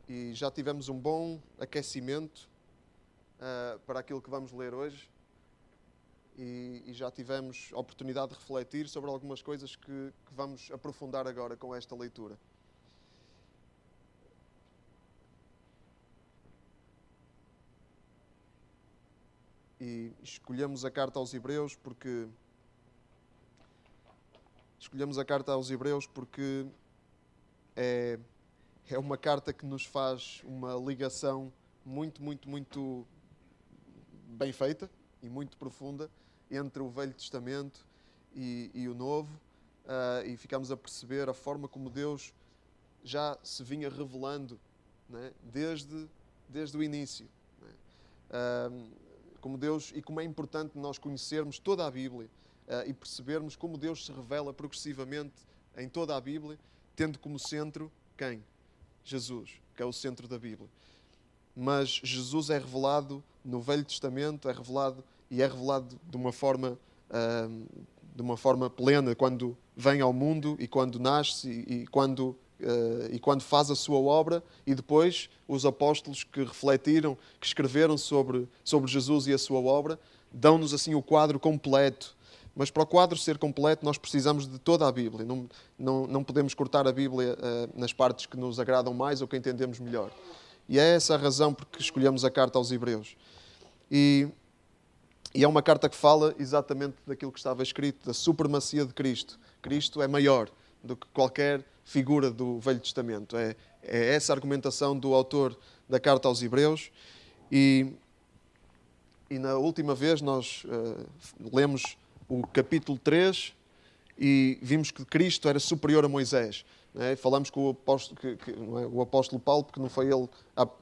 e já tivemos um bom aquecimento para aquilo que vamos ler hoje e já tivemos a oportunidade de refletir sobre algumas coisas que vamos aprofundar agora com esta leitura. E escolhemos a carta aos Hebreus porque é uma carta que nos faz uma ligação muito bem feita e muito profunda entre o Velho Testamento e o Novo, e ficamos a perceber a forma como Deus já se vinha revelando, né, desde o início, né? Como é importante nós conhecermos toda a Bíblia e percebermos como Deus se revela progressivamente em toda a Bíblia, tendo como centro quem? Jesus, que é o centro da Bíblia. Mas Jesus é revelado no Velho Testamento, é revelado de uma forma plena quando vem ao mundo e quando nasce e quando faz a sua obra, e depois os apóstolos que refletiram, que escreveram sobre Jesus e a sua obra, dão-nos assim o quadro completo. Mas para o quadro ser completo nós precisamos de toda a Bíblia. Não podemos cortar a Bíblia nas partes que nos agradam mais ou que entendemos melhor. E é essa a razão porque escolhemos a carta aos Hebreus. E é uma carta que fala exatamente daquilo que estava escrito, da supremacia de Cristo. Cristo é maior do que qualquer figura do Velho Testamento. É essa a argumentação do autor da carta aos Hebreus. E na última vez nós lemos o capítulo 3 e vimos que Cristo era superior a Moisés. Né? Falamos com o apóstolo Paulo, porque não foi ele,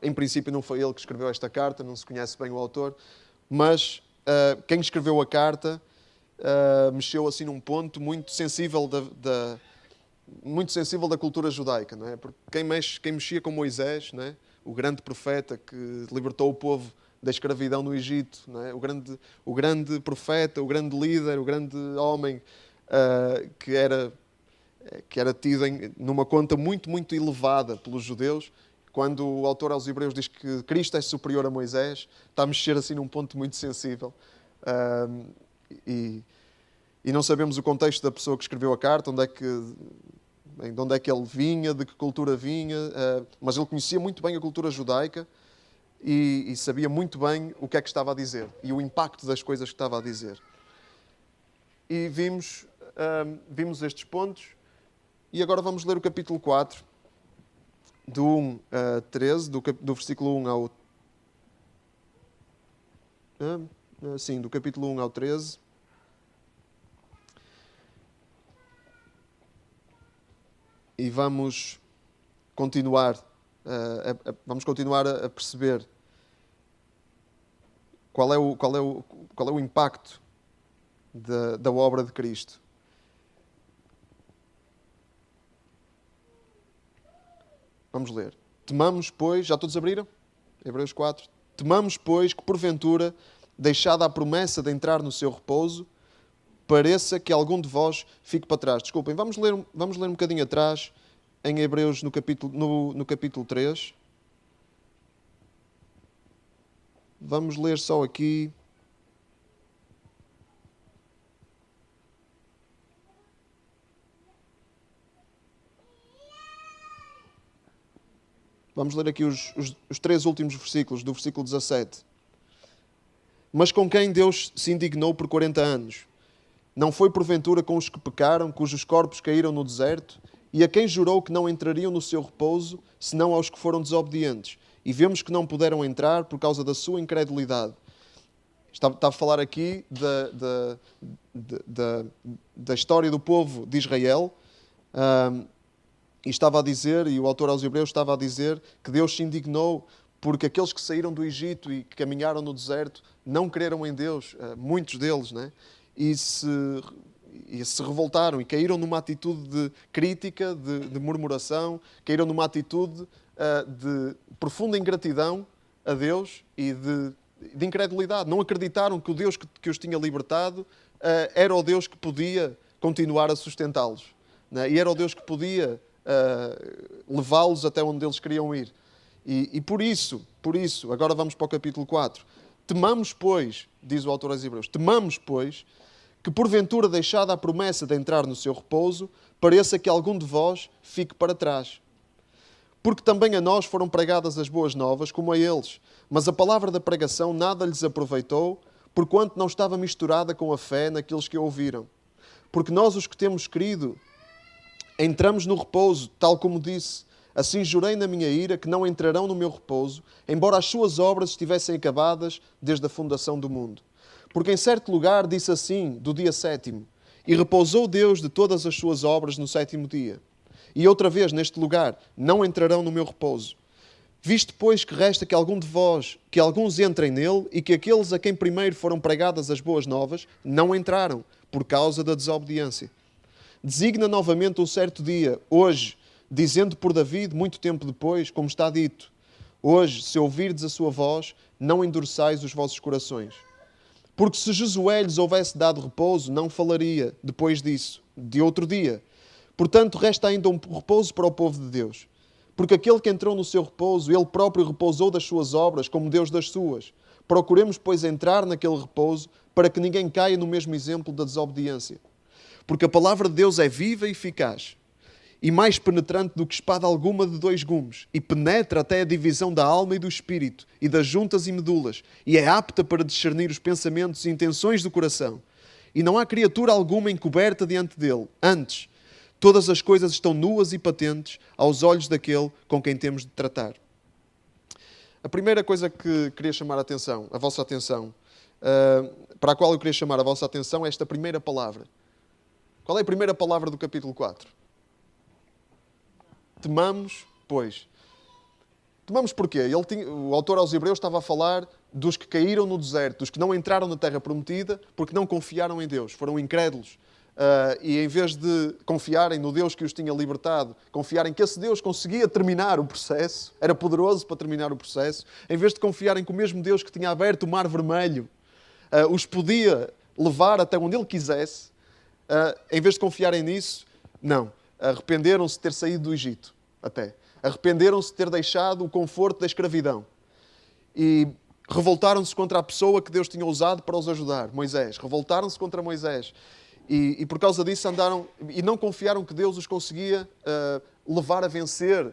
em princípio não foi ele que escreveu esta carta, não se conhece bem o autor, mas quem escreveu a carta mexeu assim num ponto muito sensível da cultura judaica, não é? Porque quem mexia com Moisés, não é? O grande profeta que libertou o povo da escravidão no Egito, não é? O grande profeta, o grande líder, o grande homem que era tido numa conta muito elevada pelos judeus. Quando o autor aos Hebreus diz que Cristo é superior a Moisés, está a mexer assim num ponto muito sensível. E não sabemos o contexto da pessoa que escreveu a carta, de onde é que ele vinha, de que cultura vinha, mas ele conhecia muito bem a cultura judaica e sabia muito bem o que é que estava a dizer e o impacto das coisas que estava a dizer. E vimos estes pontos e agora vamos ler o capítulo 4, do 1 a 13, do versículo 1 ao... do capítulo 1 ao 13. E vamos continuar a perceber qual é o impacto da obra de Cristo. Vamos ler. Temamos, pois... Já todos abriram? Hebreus 4. Temamos, pois, que porventura, deixada a promessa de entrar no seu repouso, pareça que algum de vós fique para trás. Desculpem, vamos ler um bocadinho atrás, em Hebreus, no capítulo 3. Vamos ler só aqui... Vamos ler aqui os 3 últimos versículos, do versículo 17. Mas com quem Deus se indignou por 40 anos? Não foi porventura com os que pecaram, cujos corpos caíram no deserto? E a quem jurou que não entrariam no seu repouso, senão aos que foram desobedientes? E vemos que não puderam entrar por causa da sua incredulidade. Está a falar aqui da história do povo de Israel. E estava a dizer, e o autor aos Hebreus estava a dizer, que Deus se indignou porque aqueles que saíram do Egito e que caminharam no deserto não creram em Deus, muitos deles, né? E se revoltaram e caíram numa atitude de crítica, de murmuração, caíram numa atitude de profunda ingratidão a Deus e de incredulidade. Não acreditaram que o Deus que os tinha libertado era o Deus que podia continuar a sustentá-los, né? E era o Deus que podia levá-los até onde eles queriam ir. E por isso, agora vamos para o capítulo 4. Temamos, pois, diz o autor aos Hebreus, temamos, pois, que porventura deixada a promessa de entrar no seu repouso, pareça que algum de vós fique para trás. Porque também a nós foram pregadas as boas novas, como a eles. Mas a palavra da pregação nada lhes aproveitou, porquanto não estava misturada com a fé naqueles que a ouviram. Porque nós, os que temos crido, entramos no repouso, tal como disse. Assim jurei na minha ira que não entrarão no meu repouso, embora as suas obras estivessem acabadas desde a fundação do mundo. Porque em certo lugar disse assim, do dia 7º, e repousou Deus de todas as suas obras no 7º dia. E outra vez, neste lugar, não entrarão no meu repouso. Visto, pois, que resta que alguns entrem nele, e que aqueles a quem primeiro foram pregadas as boas novas, não entraram, por causa da desobediência. Designa novamente um certo dia, hoje, dizendo por David, muito tempo depois, como está dito, hoje, se ouvirdes a sua voz, não endureçais os vossos corações. Porque se Josué lhes houvesse dado repouso, não falaria, depois disso, de outro dia. Portanto, resta ainda um repouso para o povo de Deus. Porque aquele que entrou no seu repouso, ele próprio repousou das suas obras, como Deus das suas. Procuremos, pois, entrar naquele repouso, para que ninguém caia no mesmo exemplo da desobediência. Porque a palavra de Deus é viva e eficaz, e mais penetrante do que espada alguma de 2 gumes, e penetra até a divisão da alma e do espírito, e das juntas e medulas, e é apta para discernir os pensamentos e intenções do coração. E não há criatura alguma encoberta diante dele. Antes, todas as coisas estão nuas e patentes aos olhos daquele com quem temos de tratar. A primeira coisa que queria chamar a vossa atenção, para a qual eu queria chamar a vossa atenção, é esta primeira palavra. Qual é a primeira palavra do capítulo 4? Temamos, pois. Temamos porquê? O autor aos Hebreus estava a falar dos que caíram no deserto, dos que não entraram na terra prometida porque não confiaram em Deus, foram incrédulos. E em vez de confiarem no Deus que os tinha libertado, confiarem que esse Deus conseguia terminar o processo, era poderoso para terminar o processo, em vez de confiarem que o mesmo Deus que tinha aberto o Mar Vermelho os podia levar até onde Ele quisesse, em vez de confiarem nisso, não. Arrependeram-se de ter saído do Egito, até. Arrependeram-se de ter deixado o conforto da escravidão. E revoltaram-se contra a pessoa que Deus tinha usado para os ajudar, Moisés. Revoltaram-se contra Moisés. E por causa disso andaram... E não confiaram que Deus os conseguia levar a vencer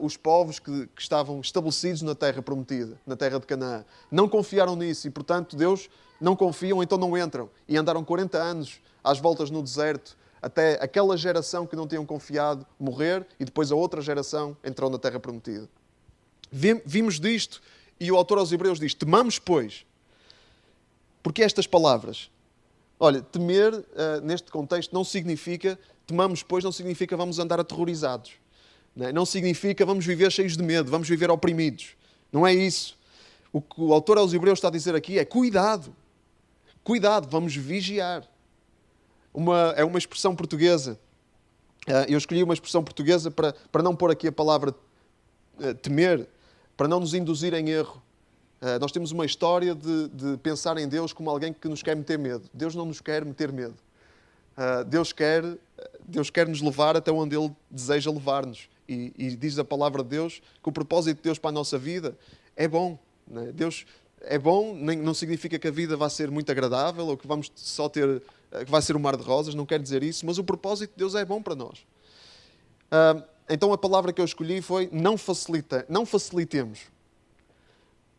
os povos que estavam estabelecidos na terra prometida, na terra de Canaã. Não confiaram nisso e, portanto, Deus não confiam, então não entram. E andaram 40 anos às voltas no deserto, até aquela geração que não tinham confiado morrer, e depois a outra geração entrou na terra prometida. Vimos disto, e o autor aos Hebreus diz, temamos, pois. Porque estas palavras... Olha, temer, neste contexto, não significa, temamos, pois, não significa vamos andar aterrorizados. Não significa vamos viver cheios de medo, vamos viver oprimidos. Não é isso. O que o autor aos Hebreus está a dizer aqui é cuidado. Cuidado, vamos vigiar. É uma expressão portuguesa. Eu escolhi uma expressão portuguesa para não pôr aqui a palavra temer, para não nos induzir em erro. Nós temos uma história de pensar em Deus como alguém que nos quer meter medo. Deus não nos quer meter medo. Deus quer nos levar até onde Ele deseja levar-nos. E diz a palavra de Deus que o propósito de Deus para a nossa vida é bom. Não é? Deus é bom, não significa que a vida vai ser muito agradável ou que vamos só ter... que vai ser um mar de rosas, não quer dizer isso, mas o propósito de Deus é bom para nós. Então a palavra que eu escolhi foi não facilitemos.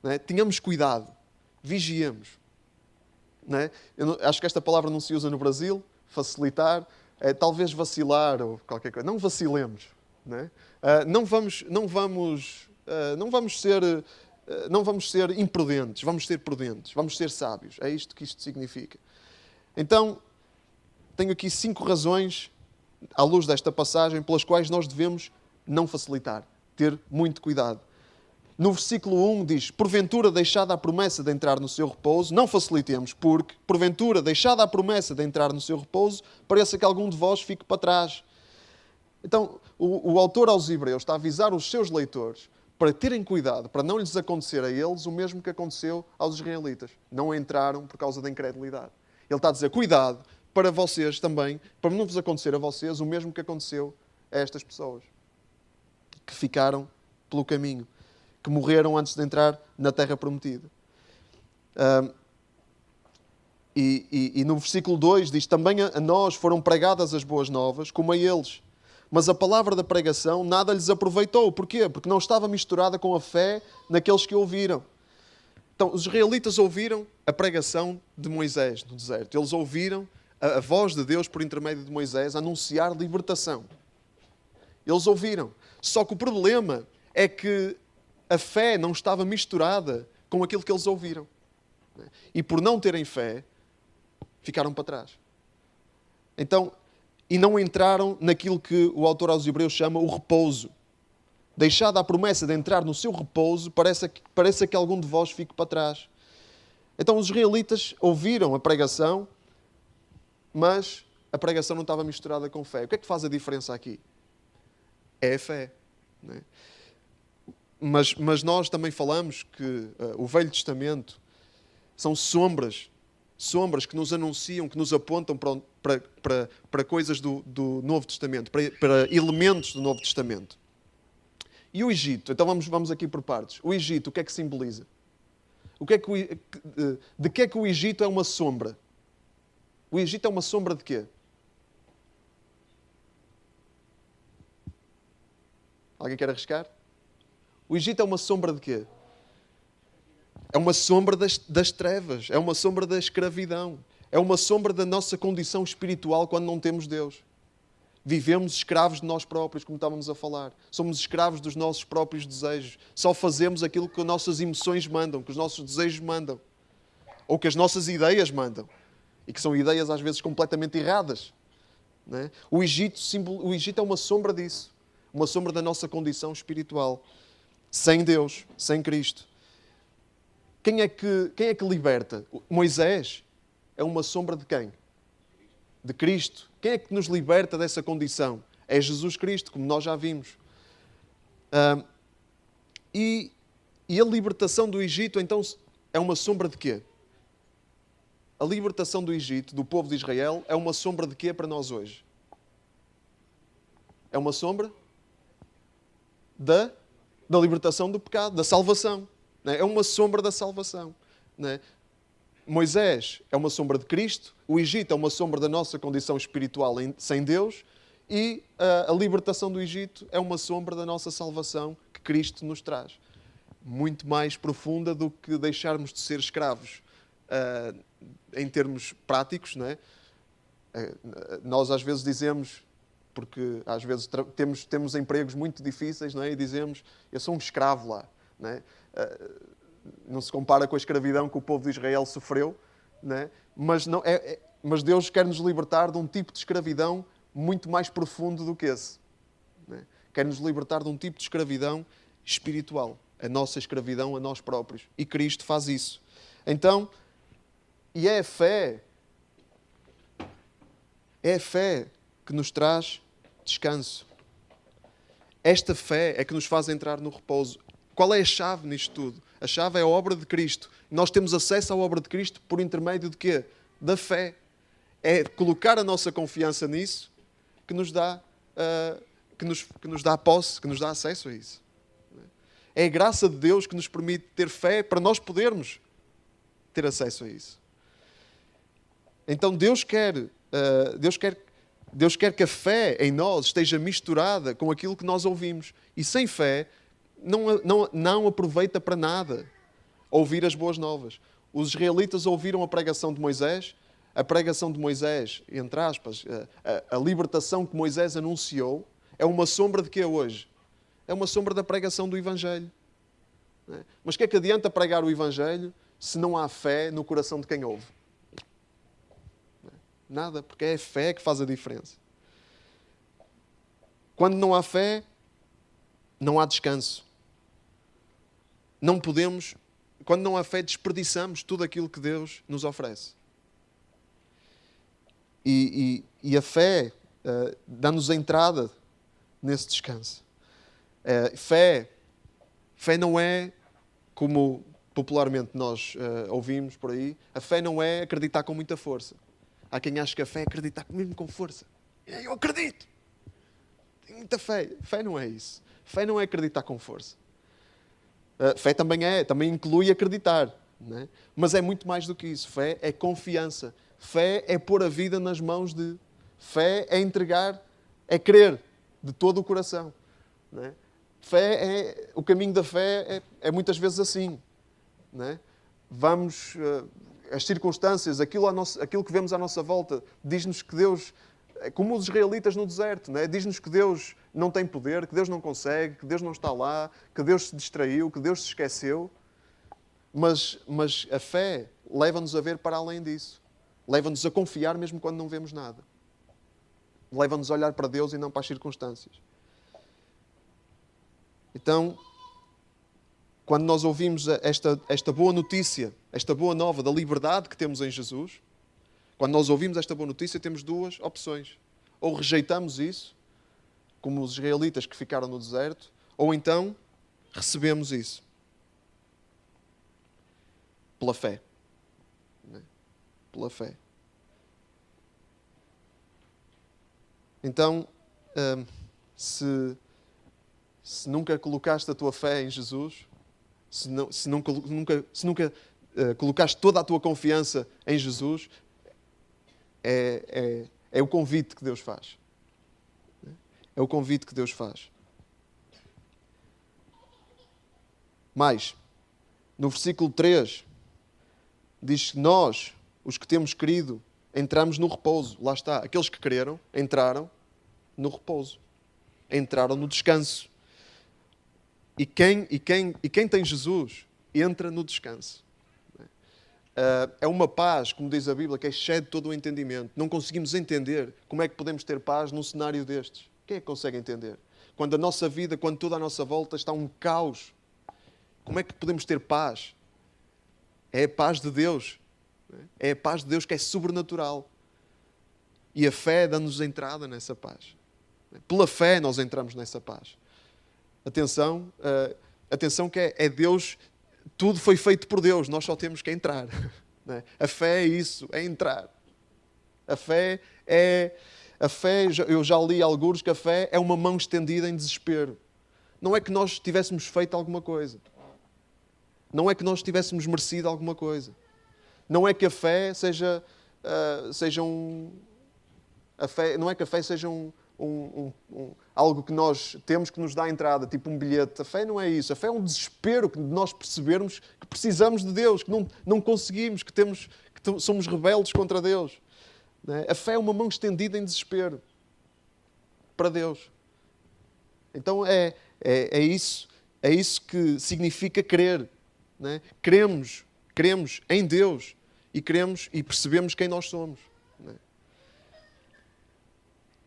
Não é? Tenhamos cuidado, vigiemos. Não é? Acho que esta palavra não se usa no Brasil, facilitar, talvez vacilar ou qualquer coisa. Não vacilemos. Não é? Não vamos ser imprudentes, vamos ser prudentes, vamos ser sábios. É isto que isto significa. Então, tenho aqui 5 razões, à luz desta passagem, pelas quais nós devemos não facilitar, ter muito cuidado. No versículo 1 diz, porventura deixada a promessa de entrar no seu repouso, não facilitemos, porque, porventura deixada a promessa de entrar no seu repouso, pareça que algum de vós fique para trás. Então, o autor aos Hebreus está a avisar os seus leitores para terem cuidado, para não lhes acontecer a eles o mesmo que aconteceu aos israelitas. Não entraram por causa da incredulidade. Ele está a dizer, cuidado para vocês também, para não vos acontecer a vocês o mesmo que aconteceu a estas pessoas que ficaram pelo caminho, que morreram antes de entrar na Terra Prometida. E no versículo 2 diz: também a nós foram pregadas as boas novas, como a eles. Mas a palavra da pregação nada lhes aproveitou. Porquê? Porque não estava misturada com a fé naqueles que ouviram. Então, os israelitas ouviram a pregação de Moisés no deserto. Eles ouviram a voz de Deus por intermédio de Moisés anunciar libertação. Eles ouviram. Só que o problema é que a fé não estava misturada com aquilo que eles ouviram. E por não terem fé, ficaram para trás. Então, e não entraram naquilo que o autor aos Hebreus chama o repouso. Deixada a promessa de entrar no seu repouso, parece que algum de vós fique para trás. Então os israelitas ouviram a pregação, mas a pregação não estava misturada com fé. O que é que faz a diferença aqui? É a fé. Não é? Mas nós também falamos que o Velho Testamento são sombras que nos anunciam, que nos apontam para coisas do Novo Testamento, para elementos do Novo Testamento. E o Egito? Então vamos aqui por partes. O Egito, o que é que simboliza? De que é que o Egito é uma sombra? O Egito é uma sombra de quê? Alguém quer arriscar? O Egito é uma sombra de quê? É uma sombra das trevas, é uma sombra da escravidão, é uma sombra da nossa condição espiritual quando não temos Deus. Vivemos escravos de nós próprios, como estávamos a falar. Somos escravos dos nossos próprios desejos. Só fazemos aquilo que as nossas emoções mandam, que os nossos desejos mandam. Ou que as nossas ideias mandam. E que são ideias às vezes completamente erradas. Não é? O Egito é uma sombra disso. Uma sombra da nossa condição espiritual. Sem Deus, sem Cristo. Quem é que liberta? Moisés é uma sombra de quem? De Cristo. Quem é que nos liberta dessa condição? É Jesus Cristo, como nós já vimos. E a libertação do Egito, então, é uma sombra de quê? A libertação do Egito, do povo de Israel, é uma sombra de quê para nós hoje? É uma sombra da libertação do pecado, da salvação. É uma sombra da salvação. Não é? Moisés é uma sombra de Cristo, o Egito é uma sombra da nossa condição espiritual sem Deus e a libertação do Egito é uma sombra da nossa salvação que Cristo nos traz. Muito mais profunda do que deixarmos de ser escravos em termos práticos. Não é? Nós às vezes dizemos, porque às vezes temos empregos muito difíceis, não é? E dizemos, eu sou um escravo lá. Não é? Não se compara com a escravidão que o povo de Israel sofreu, né? Mas Deus quer nos libertar de um tipo de escravidão muito mais profundo do que esse. Né? Quer nos libertar de um tipo de escravidão espiritual. A nossa escravidão a nós próprios. E Cristo faz isso. Então, e é a fé que nos traz descanso. Esta fé é que nos faz entrar no repouso. Qual é a chave nisto tudo? A chave é a obra de Cristo. Nós temos acesso à obra de Cristo por intermédio de quê? Da fé. É colocar a nossa confiança nisso que nos dá, que nos dá posse, que nos dá acesso a isso. É a graça de Deus que nos permite ter fé para nós podermos ter acesso a isso. Então Deus quer que a fé em nós esteja misturada com aquilo que nós ouvimos. E sem fé não aproveita para nada ouvir as boas novas. Os israelitas ouviram a pregação de Moisés. A pregação de Moisés, entre aspas, a libertação que Moisés anunciou, é uma sombra de que é hoje? É uma sombra da pregação do Evangelho. Mas o que é que adianta pregar o Evangelho se não há fé no coração de quem ouve? Nada, porque é a fé que faz a diferença. Quando não há fé, não há descanso. Não podemos, quando não há fé, desperdiçamos tudo aquilo que Deus nos oferece. E a fé dá-nos a entrada nesse descanso. Fé não é, como popularmente nós ouvimos por aí, a fé não é acreditar com muita força. Há quem ache que a fé é acreditar mesmo com força. Eu acredito. Tenho muita fé. Fé não é isso. Fé não é acreditar com força. Fé também inclui acreditar, não é? Mas é muito mais do que isso. Fé é confiança. Fé é pôr a vida nas mãos de... Fé é entregar, é crer de todo o coração, não é? O caminho da fé é muitas vezes assim, não é? As circunstâncias, aquilo que vemos à nossa volta, diz-nos que Deus, como os israelitas no deserto, não é? Diz-nos que Deus não tem poder, que Deus não consegue, que Deus não está lá, que Deus se distraiu, que Deus se esqueceu. Mas a fé leva-nos a ver para além disso. Leva-nos a confiar mesmo quando não vemos nada. Leva-nos a olhar para Deus e não para as circunstâncias. Então, quando nós ouvimos esta boa notícia, esta boa nova da liberdade que temos em Jesus, quando nós ouvimos esta boa notícia, temos duas opções. Ou rejeitamos isso, como os israelitas que ficaram no deserto, ou então recebemos isso. Pela fé. Pela fé. Então, se nunca colocaste a tua fé em Jesus, se nunca colocaste toda a tua confiança em Jesus, é o convite que Deus faz. É o convite que Deus faz. Mais, no versículo 3, diz que nós, os que temos crido, entramos no repouso. Lá está. Aqueles que creram, entraram no repouso. Entraram no descanso. E quem tem Jesus, entra no descanso. É uma paz, como diz a Bíblia, que excede todo o entendimento. Não conseguimos entender como é que podemos ter paz num cenário destes. Quem é que consegue entender? Quando a nossa vida, quando toda a nossa volta está um caos, como é que podemos ter paz? É a paz de Deus. É a paz de Deus que é sobrenatural. E a fé dá-nos entrada nessa paz. Pela fé nós entramos nessa paz. Atenção que é Deus, tudo foi feito por Deus, nós só temos que entrar. A fé é isso, é entrar. A fé, eu já li alguns que a fé é uma mão estendida em desespero. Não é que nós tivéssemos feito alguma coisa. Não é que nós tivéssemos merecido alguma coisa. Não é que a fé seja não é que a fé seja algo que nós temos que nos dá entrada, tipo um bilhete. A fé não é isso. A fé é um desespero de nós percebermos que precisamos de Deus, que não conseguimos, que somos rebeldes contra Deus. A fé é uma mão estendida em desespero para Deus. Então é isso que significa crer. Cremos em Deus e percebemos quem nós somos.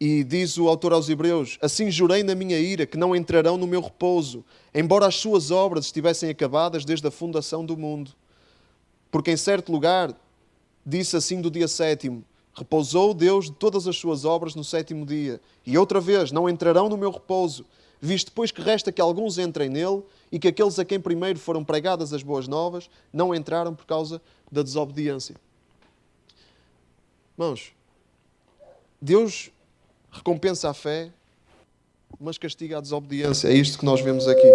E diz o autor aos Hebreus: assim jurei na minha ira que não entrarão no meu repouso, embora as suas obras estivessem acabadas desde a fundação do mundo. Porque em certo lugar disse assim do dia sétimo: repousou Deus de todas as suas obras no sétimo dia. E outra vez, não entrarão no meu repouso, visto depois que resta que alguns entrem nele, e que aqueles a quem primeiro foram pregadas as boas novas não entraram por causa da desobediência. Irmãos, Deus recompensa a fé, mas castiga a desobediência. É isto que nós vemos aqui.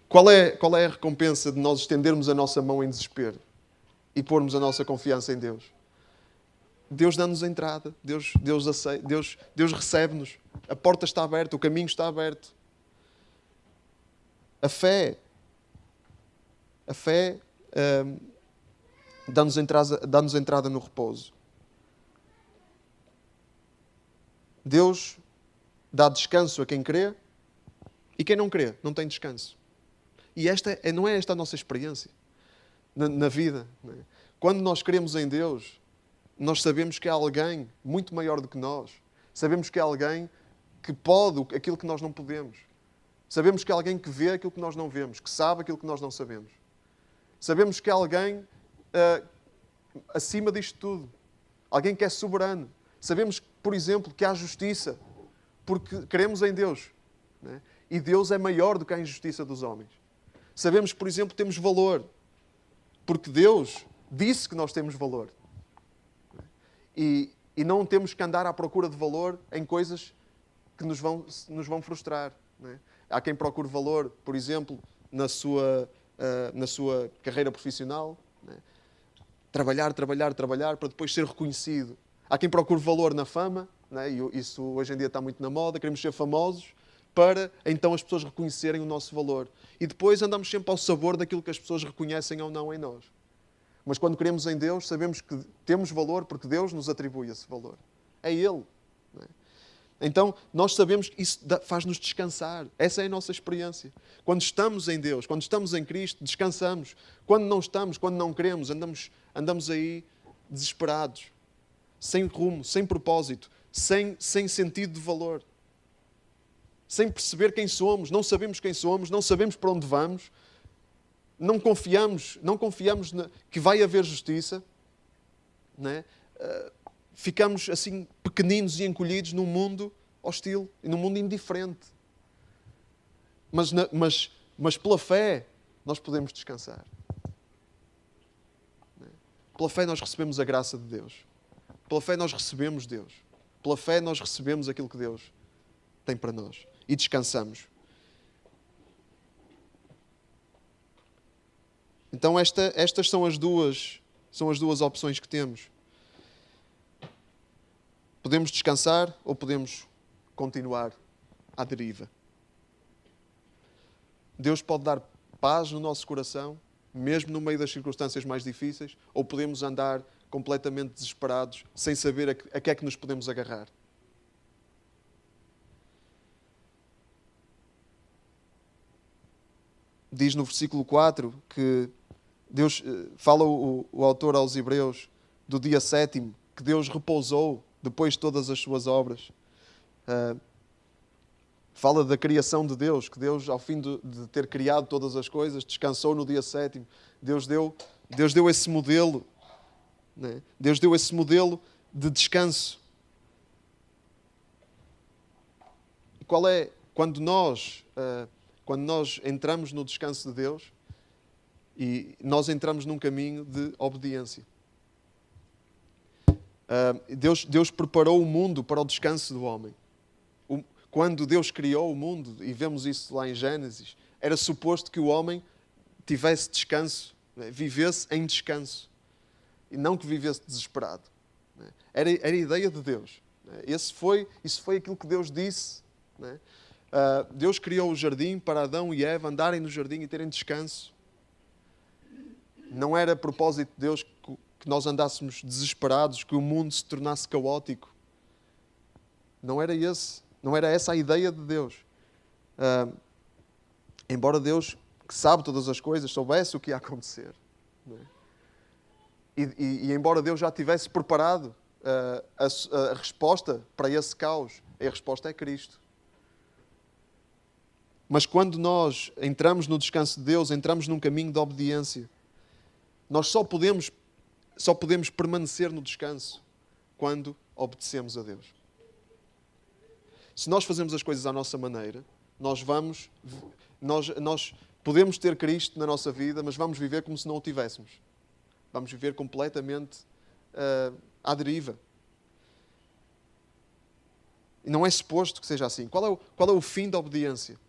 Qual é a recompensa de nós estendermos a nossa mão em desespero e pormos a nossa confiança em Deus? Deus dá-nos a entrada. Deus recebe-nos. A porta está aberta, o caminho está aberto. A fé dá-nos entrada no repouso. Deus dá descanso a quem crê e quem não crê não tem descanso. E não é esta a nossa experiência na vida. Não é? Quando nós cremos em Deus, nós sabemos que há alguém muito maior do que nós. Sabemos que há alguém que pode aquilo que nós não podemos. Sabemos que há alguém que vê aquilo que nós não vemos, que sabe aquilo que nós não sabemos. Sabemos que há alguém acima disto tudo. Alguém que é soberano. Sabemos, por exemplo, que há justiça, porque cremos em Deus. Né? E Deus é maior do que a injustiça dos homens. Sabemos que, por exemplo, temos valor, porque Deus disse que nós temos valor. E não temos que andar à procura de valor em coisas que nos vão frustrar. Né? Há quem procure valor, por exemplo, na sua carreira profissional. Né? Trabalhar para depois ser reconhecido. Há quem procure valor na fama, né? E isso hoje em dia está muito na moda, queremos ser famosos para então as pessoas reconhecerem o nosso valor. E depois andamos sempre ao sabor daquilo que as pessoas reconhecem ou não em nós. Mas quando queremos em Deus, sabemos que temos valor porque Deus nos atribui esse valor. É Ele. Né? Então, nós sabemos que isso faz-nos descansar. Essa é a nossa experiência. Quando estamos em Deus, quando estamos em Cristo, descansamos. Quando não estamos, quando não queremos, andamos aí desesperados, sem rumo, sem propósito, sem sentido de valor, sem perceber quem somos, não sabemos quem somos, não sabemos para onde vamos, não confiamos que vai haver justiça, né? Ficamos assim pequeninos e encolhidos num mundo hostil e num mundo indiferente. Mas pela fé nós podemos descansar. Pela fé nós recebemos a graça de Deus. Pela fé nós recebemos Deus. Pela fé nós recebemos aquilo que Deus tem para nós. E descansamos. Então estas são as duas opções que temos. Podemos descansar ou podemos continuar à deriva. Deus pode dar paz no nosso coração, mesmo no meio das circunstâncias mais difíceis, ou podemos andar completamente desesperados, sem saber a que é que nos podemos agarrar. Diz no versículo 4 que Deus, fala o autor aos Hebreus do dia 7º, que Deus repousou depois de todas as suas obras. Fala da criação de Deus, que Deus, ao fim de ter criado todas as coisas, descansou no dia 7º. Deus deu esse modelo, né? Deus deu esse modelo de descanso. E qual é? Quando nós entramos no descanso de Deus, e nós entramos num caminho de obediência. Deus preparou o mundo para o descanso do homem. Quando Deus criou o mundo, e vemos isso lá em Gênesis, era suposto que o homem tivesse descanso, né? Vivesse em descanso. E não que vivesse desesperado. Né? Era a ideia de Deus. Né? Isso foi aquilo que Deus disse. Né? Deus criou o jardim para Adão e Eva andarem no jardim e terem descanso. Não era propósito de Deus que nós andássemos desesperados, que o mundo se tornasse caótico. Não era essa a ideia de Deus. Embora Deus, que sabe todas as coisas, soubesse o que ia acontecer. Não é? E embora Deus já tivesse preparado a resposta para esse caos, a resposta é Cristo. Mas quando nós entramos no descanso de Deus, entramos num caminho de obediência, nós só podemos permanecer no descanso quando obedecemos a Deus. Se nós fazemos as coisas à nossa maneira, nós podemos ter Cristo na nossa vida, mas vamos viver como se não o tivéssemos. Vamos viver completamente à deriva. E não é suposto que seja assim. Qual é o fim da obediência?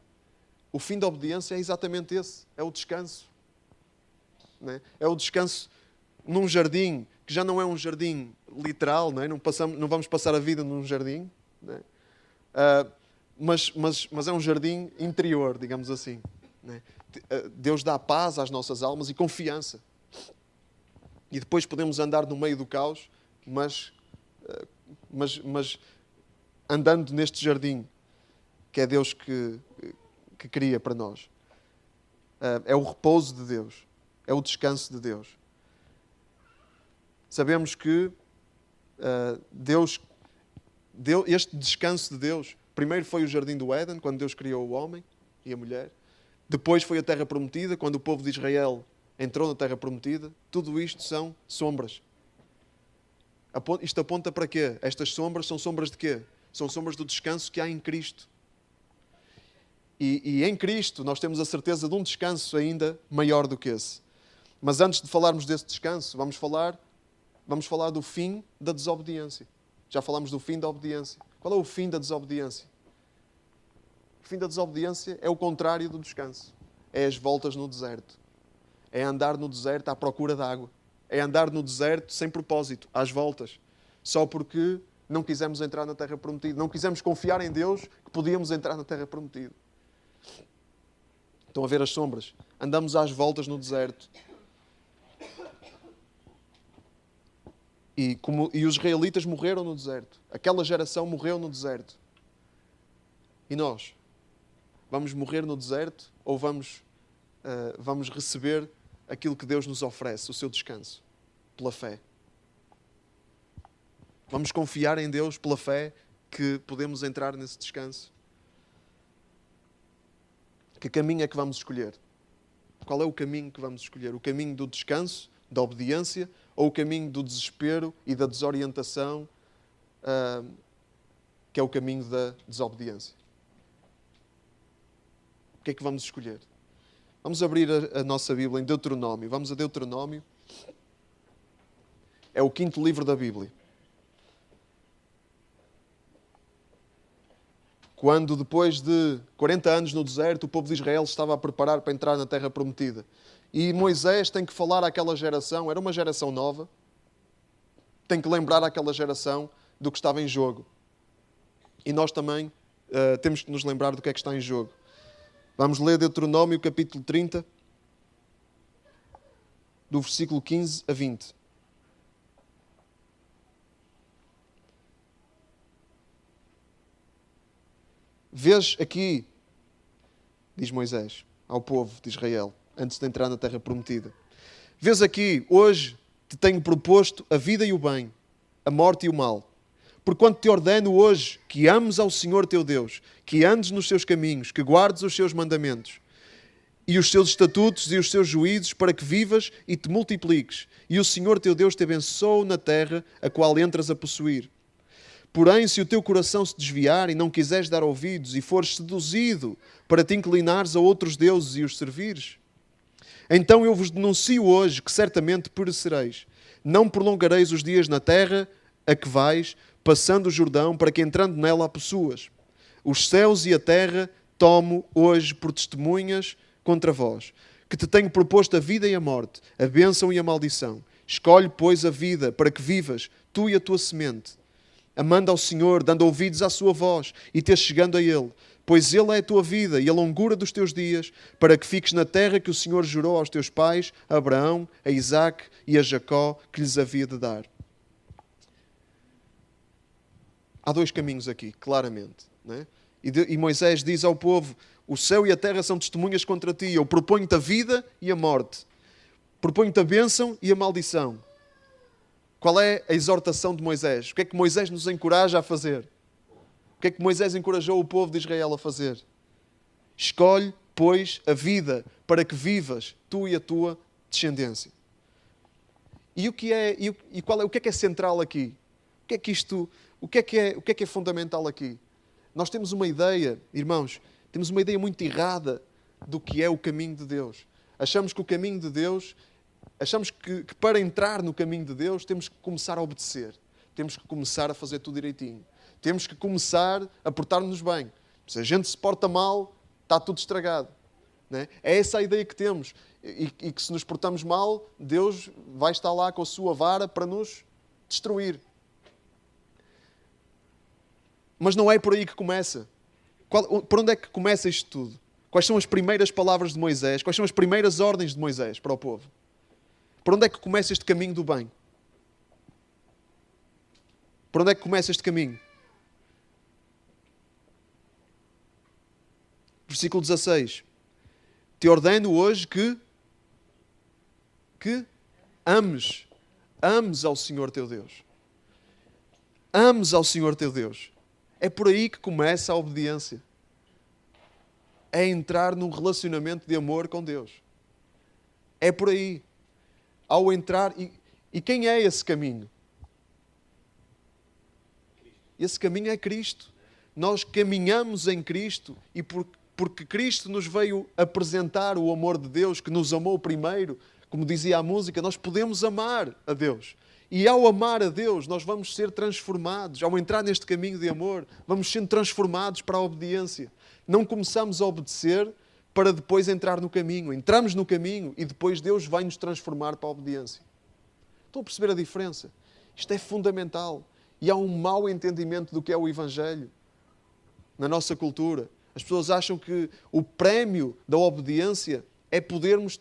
O fim da obediência é exatamente esse. É o descanso. Não é? É o descanso num jardim, que já não é um jardim literal, não é? Não vamos passar a vida num jardim, não é? Mas é um jardim interior, digamos assim. Não é? Deus dá paz às nossas almas e confiança. E depois podemos andar no meio do caos, mas andando neste jardim que é Deus que cria para nós. É o repouso de Deus. É o descanso de Deus. Sabemos que este descanso de Deus, primeiro foi o jardim do Éden, quando Deus criou o homem e a mulher. Depois foi a terra prometida, quando o povo de Israel entrou na terra prometida. Tudo isto são sombras. Isto aponta para quê? Estas sombras são sombras de quê? São sombras do descanso que há em Cristo. E em Cristo nós temos a certeza de um descanso ainda maior do que esse. Mas antes de falarmos desse descanso, vamos falar do fim da desobediência. Já falámos do fim da obediência. Qual é o fim da desobediência? O fim da desobediência é o contrário do descanso. É as voltas no deserto. É andar no deserto à procura de água. É andar no deserto sem propósito, às voltas. Só porque não quisemos entrar na terra prometida. Não quisemos confiar em Deus que podíamos entrar na terra prometida. Estão a ver as sombras? Andamos às voltas no deserto. E os israelitas morreram no deserto. Aquela geração morreu no deserto. E nós? Vamos morrer no deserto ou vamos receber aquilo que Deus nos oferece, o seu descanso, pela fé? Vamos confiar em Deus pela fé que podemos entrar nesse descanso? Que caminho é que vamos escolher? Qual é o caminho que vamos escolher? O caminho do descanso, da obediência, ou o caminho do desespero e da desorientação, que é o caminho da desobediência? O que é que vamos escolher? Vamos abrir a nossa Bíblia em Deuteronômio. Vamos a Deuteronômio. É o 5º livro da Bíblia. Quando, depois de 40 anos no deserto, o povo de Israel estava a preparar para entrar na terra prometida. E Moisés tem que falar àquela geração, era uma geração nova, tem que lembrar àquela geração do que estava em jogo. E nós também temos que nos lembrar do que é que está em jogo. Vamos ler Deuteronômio, capítulo 30, do versículo 15 a 20. Vês aqui, diz Moisés ao povo de Israel, antes de entrar na terra prometida. Vês aqui, hoje te tenho proposto a vida e o bem, a morte e o mal. Porquanto te ordeno hoje que ames ao Senhor teu Deus, que andes nos seus caminhos, que guardes os seus mandamentos e os seus estatutos e os seus juízos, para que vivas e te multipliques. E o Senhor teu Deus te abençoe na terra a qual entras a possuir. Porém, se o teu coração se desviar e não quiseres dar ouvidos e fores seduzido para te inclinares a outros deuses e os servires, então eu vos denuncio hoje que certamente perecereis. Não prolongareis os dias na terra a que vais, passando o Jordão, para que entrando nela a possuas. Os céus e a terra tomo hoje por testemunhas contra vós, que te tenho proposto a vida e a morte, a bênção e a maldição. Escolhe, pois, a vida, para que vivas, tu e a tua semente, amando ao Senhor, dando ouvidos à sua voz e te chegando a Ele, pois Ele é a tua vida e a longura dos teus dias, para que fiques na terra que o Senhor jurou aos teus pais, a Abraão, a Isaque e a Jacó, que lhes havia de dar. Há dois caminhos aqui, claramente, não é? E Moisés diz ao povo: o céu e a terra são testemunhas contra ti, eu proponho-te a vida e a morte, proponho-te a bênção e a maldição. Qual é a exortação de Moisés? O que é que Moisés nos encoraja a fazer? O que é que Moisés encorajou o povo de Israel a fazer? Escolhe, pois, a vida, para que vivas, tu e a tua descendência. E o que é que é central aqui? O que é que é fundamental aqui? Nós temos uma ideia, irmãos, temos uma ideia muito errada do que é o caminho de Deus. Achamos que o caminho de Deus, achamos que para entrar no caminho de Deus temos que começar a obedecer. Temos que começar a fazer tudo direitinho. Temos que começar a portar-nos bem. Se a gente se porta mal, está tudo estragado. Não é? É essa a ideia que temos. E que se nos portamos mal, Deus vai estar lá com a sua vara para nos destruir. Mas não é por aí que começa. Por onde é que começa isto tudo? Quais são as primeiras palavras de Moisés? Quais são as primeiras ordens de Moisés para o povo? Por onde é que começa este caminho do bem? Por onde é que começa este caminho? Versículo 16. Te ordeno hoje que ames ao Senhor teu Deus. Ames ao Senhor teu Deus. É por aí que começa a obediência. É entrar num relacionamento de amor com Deus. É por aí. Ao entrar... E quem é esse caminho? Esse caminho é Cristo. Nós caminhamos em Cristo e porque Cristo nos veio apresentar o amor de Deus, que nos amou primeiro, como dizia a música, nós podemos amar a Deus. E ao amar a Deus, nós vamos ser transformados. Ao entrar neste caminho de amor, vamos sendo transformados para a obediência. não começamos a obedecer para depois entrar no caminho. Entramos no caminho e depois Deus vai nos transformar para a obediência. Estão a perceber a diferença? Isto é fundamental. E há um mau entendimento do que é o Evangelho na nossa cultura. As pessoas acham que o prémio da obediência é podemos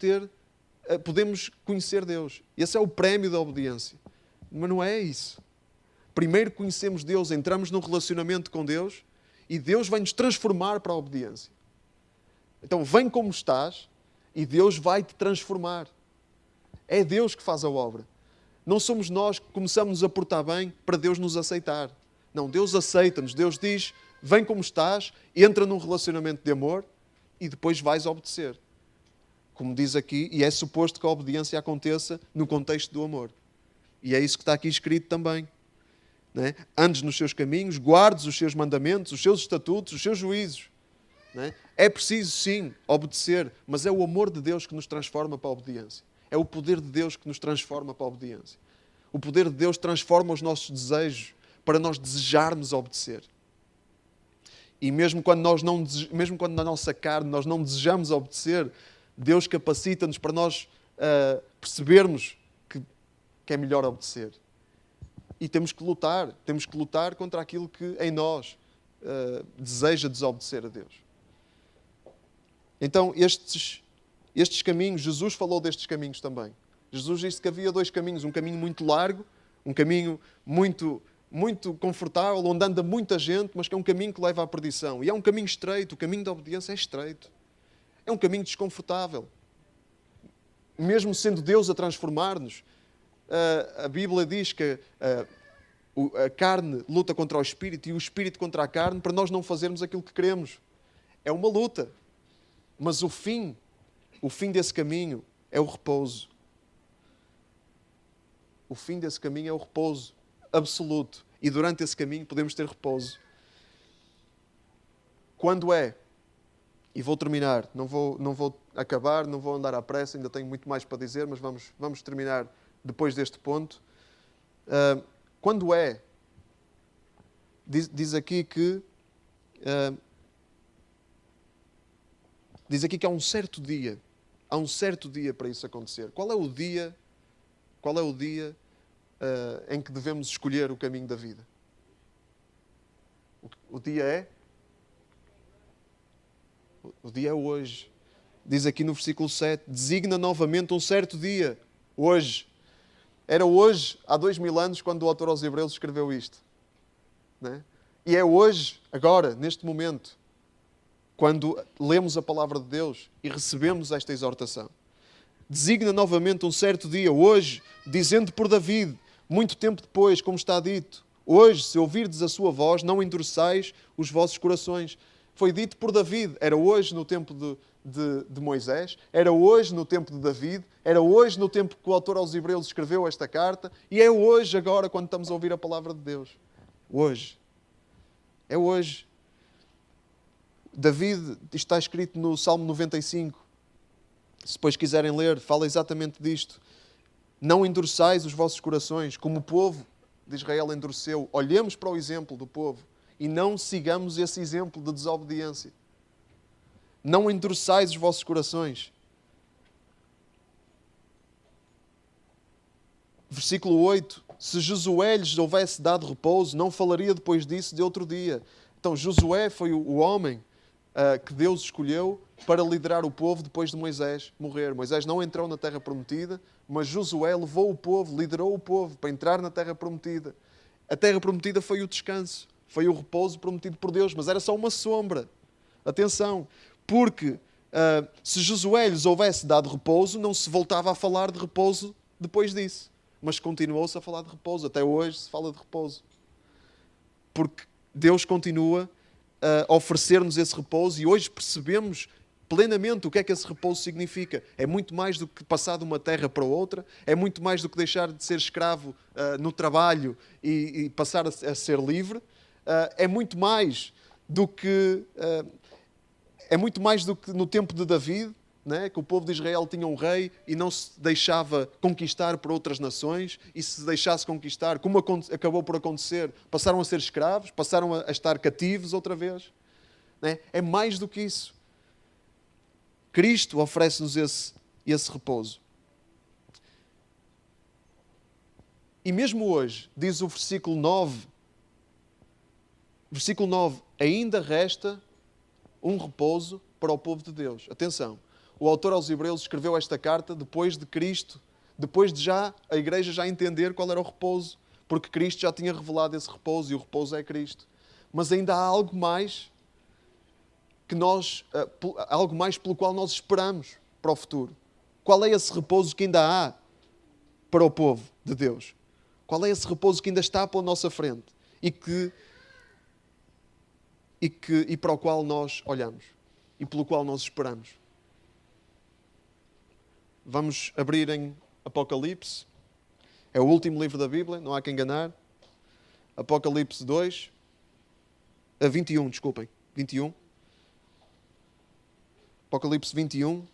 conhecer Deus. Esse é o prémio da obediência. Mas não é isso. Primeiro conhecemos Deus, entramos num relacionamento com Deus e Deus vai nos transformar para a obediência. Então vem como estás e Deus vai te transformar. É Deus que faz a obra. Não somos nós que começamos a portar bem para Deus nos aceitar. Não, Deus aceita-nos. Deus diz, vem como estás, entra num relacionamento de amor e depois vais obedecer. Como diz aqui, e é suposto que a obediência aconteça no contexto do amor. E é isso que está aqui escrito também. Não é? Andes nos seus caminhos, guardes os seus mandamentos, os seus estatutos, os seus juízos. Não é? É preciso, sim, obedecer, mas é o amor de Deus que nos transforma para a obediência. É o poder de Deus que nos transforma para a obediência. O poder de Deus transforma os nossos desejos para nós desejarmos obedecer. E mesmo quando na nossa carne nós não desejamos obedecer, Deus capacita-nos para nós percebermos que é melhor obedecer. E temos que lutar contra aquilo que em nós deseja desobedecer a Deus. Então, estes caminhos, Jesus falou destes caminhos também. Jesus disse que havia dois caminhos, um caminho muito largo, um caminho muito confortável, onde anda muita gente, mas que é um caminho que leva à perdição. E é um caminho estreito, o caminho da obediência é estreito. É um caminho desconfortável. Mesmo sendo Deus a transformar-nos, a Bíblia diz que a carne luta contra o Espírito e o Espírito contra a carne para nós não fazermos aquilo que queremos. É uma luta. Mas o fim desse caminho é o repouso. O fim desse caminho é o repouso absoluto. E durante esse caminho podemos ter repouso. Quando é? E vou terminar. Não vou acabar, não vou andar à pressa, ainda tenho muito mais para dizer, mas vamos terminar depois deste ponto. Quando é? Diz aqui que há um certo dia. Há um certo dia para isso acontecer. Qual é o dia em que devemos escolher o caminho da vida? O dia é? O dia é hoje. Diz aqui no versículo 7, designa novamente um certo dia. Hoje. Era hoje, há 2000 anos, quando o autor aos Hebreus escreveu isto. Não é? E é hoje, agora, neste momento, quando lemos a palavra de Deus e recebemos esta exortação. Designa novamente um certo dia, hoje, dizendo por David, muito tempo depois, como está dito, hoje, se ouvirdes a sua voz, não endureçais os vossos corações. Foi dito por David, era hoje no tempo de Moisés, era hoje no tempo de David, era hoje no tempo que o autor aos Hebreus escreveu esta carta, e é hoje agora quando estamos a ouvir a palavra de Deus. Hoje. É hoje. David, isto está escrito no Salmo 95, se depois quiserem ler, fala exatamente disto. Não endureçais os vossos corações, como o povo de Israel endureceu. Olhemos para o exemplo do povo e não sigamos esse exemplo de desobediência. Não endureçais os vossos corações. Versículo 8. Se Josué lhes houvesse dado repouso, não falaria depois disso de outro dia. Então Josué foi o homem que Deus escolheu para liderar o povo depois de Moisés morrer. Moisés não entrou na terra prometida, mas Josué levou o povo, liderou o povo para entrar na terra prometida. A terra prometida foi o descanso, foi o repouso prometido por Deus, mas era só uma sombra. Atenção, porque se Josué lhes houvesse dado repouso, não se voltava a falar de repouso depois disso. Mas continuou-se a falar de repouso. Até hoje se fala de repouso. Porque Deus continua a oferecer-nos esse repouso e hoje percebemos plenamente o que é que esse repouso significa. É muito mais do que passar de uma terra para outra, é muito mais do que deixar de ser escravo no trabalho e passar a ser livre, é muito mais do que no tempo de David, né? Que o povo de Israel tinha um rei e não se deixava conquistar por outras nações, e se deixasse conquistar, como acabou por acontecer, passaram a ser escravos, passaram a estar cativos outra vez. Né? É mais do que isso. Cristo oferece-nos esse repouso. E mesmo hoje, diz o versículo 9, ainda resta um repouso para o povo de Deus. Atenção, o autor aos Hebreus escreveu esta carta depois de Cristo, depois de já a igreja já entender qual era o repouso, porque Cristo já tinha revelado esse repouso e o repouso é Cristo. Mas ainda há algo mais algo mais pelo qual nós esperamos para o futuro. Qual é esse repouso que ainda há para o povo de Deus? Qual é esse repouso que ainda está pela nossa frente e para o qual nós olhamos e pelo qual nós esperamos? Vamos abrir em Apocalipse. É o último livro da Bíblia, não há que enganar. Apocalipse 2, 21, desculpem, 21. Apocalipse 21.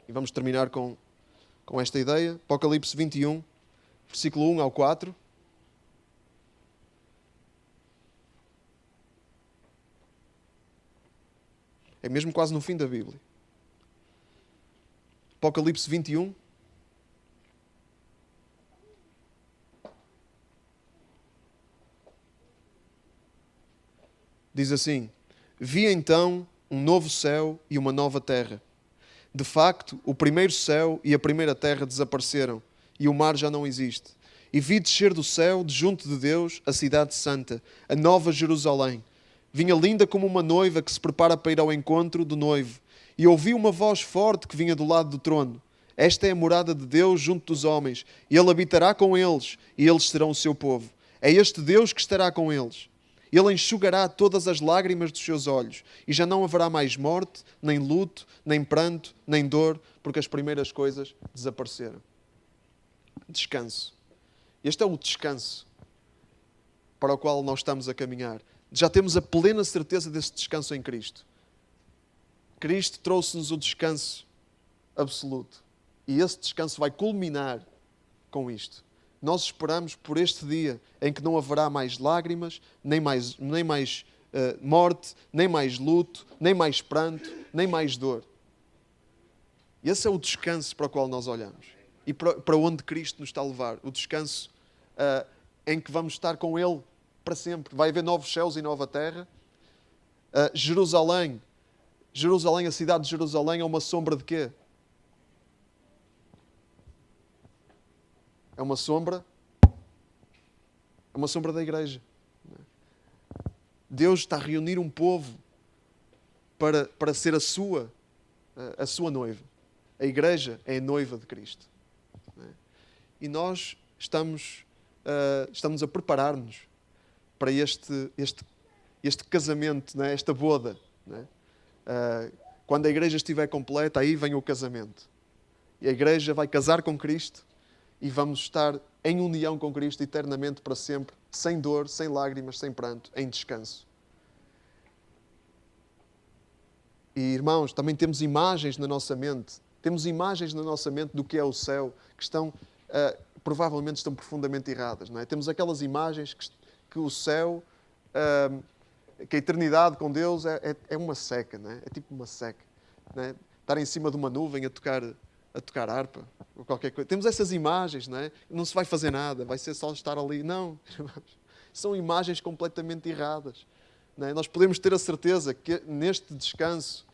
E vamos terminar com esta ideia. Apocalipse 21, versículo 1 ao 4. É mesmo quase no fim da Bíblia. Apocalipse 21. Diz assim: Vi então um novo céu e uma nova terra. De facto, o primeiro céu e a primeira terra desapareceram, e o mar já não existe. E vi descer do céu, de junto de Deus, a cidade santa, a nova Jerusalém. Vinha linda como uma noiva que se prepara para ir ao encontro do noivo. E ouvi uma voz forte que vinha do lado do trono. Esta é a morada de Deus junto dos homens. E Ele habitará com eles, e eles serão o seu povo. É este Deus que estará com eles. Ele enxugará todas as lágrimas dos seus olhos, e já não haverá mais morte, nem luto, nem pranto, nem dor, porque as primeiras coisas desapareceram. Descanso. Este é o descanso para o qual nós estamos a caminhar. Já temos a plena certeza desse descanso em Cristo. Cristo trouxe-nos o descanso absoluto. E esse descanso vai culminar com isto. Nós esperamos por este dia em que não haverá mais lágrimas, nem mais morte, nem mais luto, nem mais pranto, nem mais dor. Esse é o descanso para o qual nós olhamos. E para onde Cristo nos está a levar. O descanso em que vamos estar com Ele para sempre. Vai haver novos céus e nova terra. Jerusalém, a cidade de Jerusalém é uma sombra de quê? É uma sombra da igreja. Deus está a reunir um povo para ser a sua noiva. A igreja é a noiva de Cristo. E nós estamos a preparar-nos para este casamento, esta boda. Quando a igreja estiver completa, aí vem o casamento. E a igreja vai casar com Cristo e vamos estar em união com Cristo eternamente para sempre, sem dor, sem lágrimas, sem pranto, em descanso. E, irmãos, também temos imagens na nossa mente. Temos imagens na nossa mente do que é o céu, que provavelmente estão profundamente erradas. Não é? Temos aquelas imagens que o céu, que a eternidade com Deus é uma seca. Não é? É tipo uma seca. Não é? Estar em cima de uma nuvem a tocar harpa ou qualquer coisa. Temos essas imagens, não é? Não se vai fazer nada, vai ser só estar ali. Não, são imagens completamente erradas. Não é? Nós podemos ter a certeza que neste descanso,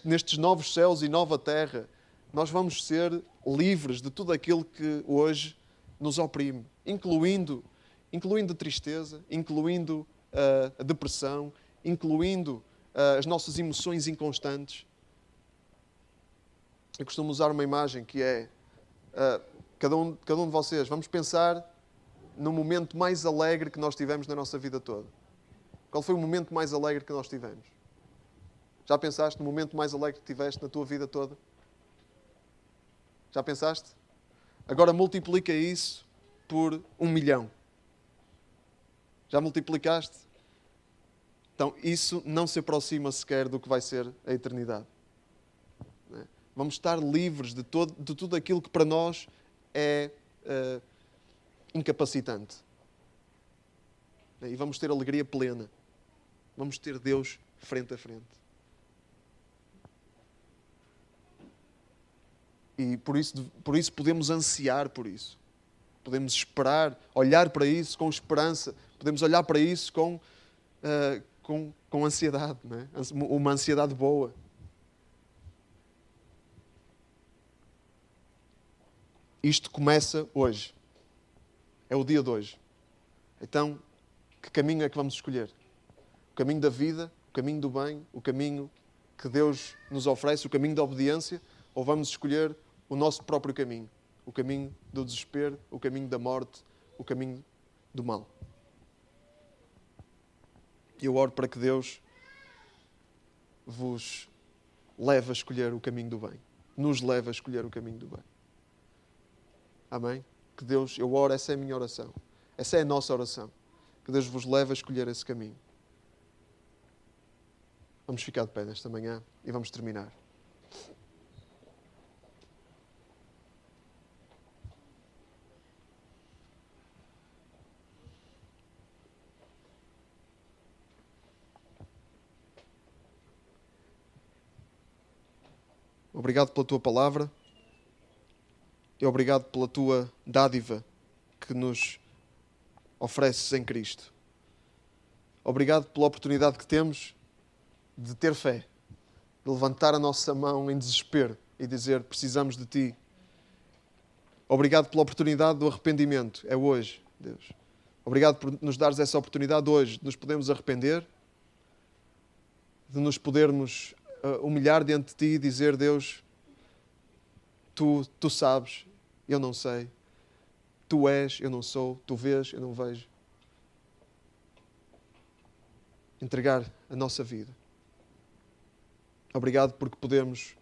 nestes novos céus e nova terra, nós vamos ser livres de tudo aquilo que hoje nos oprime, incluindo a tristeza, incluindo a depressão, incluindo as nossas emoções inconstantes. Eu costumo usar uma imagem que é cada um de vocês, vamos pensar no momento mais alegre que nós tivemos na nossa vida toda. Qual foi o momento mais alegre que nós tivemos? Já pensaste no momento mais alegre que tiveste na tua vida toda? Já pensaste? Agora multiplica isso por 1 milhão. Já multiplicaste? Então isso não se aproxima sequer do que vai ser a eternidade. Vamos estar livres de tudo aquilo que para nós é incapacitante. E vamos ter alegria plena. Vamos ter Deus frente a frente. E por isso podemos ansiar por isso. Podemos esperar, olhar para isso com esperança. Podemos olhar para isso com ansiedade, não é? Uma ansiedade boa. Isto começa hoje. É o dia de hoje. Então, que caminho é que vamos escolher? O caminho da vida, o caminho do bem, o caminho que Deus nos oferece, o caminho da obediência, ou vamos escolher o nosso próprio caminho? O caminho do desespero, o caminho da morte, o caminho do mal. Eu oro para que Deus vos leve a escolher o caminho do bem. Nos leve a escolher o caminho do bem. Amém? Que Deus, eu oro, essa é a minha oração. Essa é a nossa oração. Que Deus vos leve a escolher esse caminho. Vamos ficar de pé nesta manhã e vamos terminar. Obrigado pela tua palavra e obrigado pela tua dádiva que nos ofereces em Cristo. Obrigado pela oportunidade que temos de ter fé, de levantar a nossa mão em desespero e dizer: precisamos de Ti. Obrigado pela oportunidade do arrependimento. É hoje, Deus. Obrigado por nos dares essa oportunidade hoje de nos podermos arrepender, de nos podermos humilhar diante de Ti e dizer: Deus, Tu sabes, eu não sei. Tu és, eu não sou. Tu vês, eu não vejo. Entregar a nossa vida. Obrigado porque podemos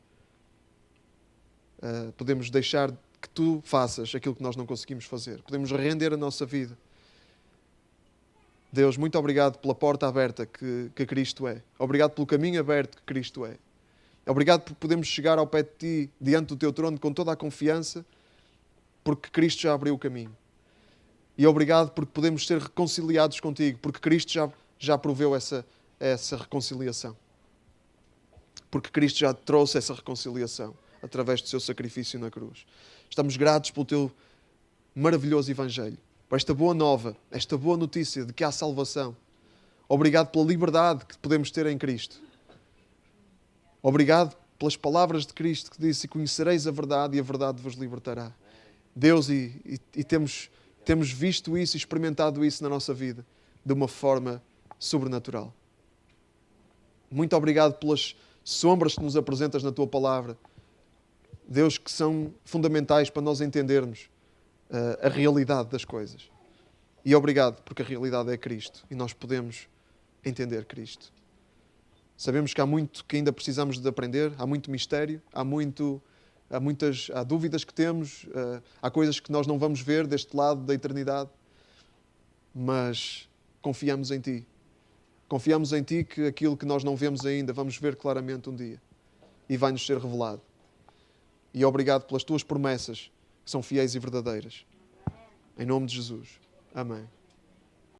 deixar que Tu faças aquilo que nós não conseguimos fazer. Podemos render a nossa vida. Deus, muito obrigado pela porta aberta que Cristo é. Obrigado pelo caminho aberto que Cristo é. Obrigado por podermos chegar ao pé de Ti, diante do Teu trono, com toda a confiança, porque Cristo já abriu o caminho. E obrigado porque podemos ser reconciliados contigo, porque Cristo já proveu essa reconciliação. Porque Cristo já trouxe essa reconciliação através do seu sacrifício na cruz. Estamos gratos pelo Teu maravilhoso Evangelho, por esta boa nova, esta boa notícia de que há salvação. Obrigado pela liberdade que podemos ter em Cristo. Obrigado pelas palavras de Cristo que disse: conhecereis a verdade e a verdade vos libertará. Deus, e temos visto isso e experimentado isso na nossa vida de uma forma sobrenatural. Muito obrigado pelas sombras que nos apresentas na Tua palavra. Deus, que são fundamentais para nós entendermos a realidade das coisas. E obrigado porque a realidade é Cristo e nós podemos entender Cristo. Sabemos que há muito que ainda precisamos de aprender, há muito mistério, há dúvidas que temos, há coisas que nós não vamos ver deste lado da eternidade, mas confiamos em Ti. Confiamos em Ti que aquilo que nós não vemos ainda vamos ver claramente um dia e vai-nos ser revelado. E obrigado pelas Tuas promessas que são fiéis e verdadeiras. Em nome de Jesus. Amém.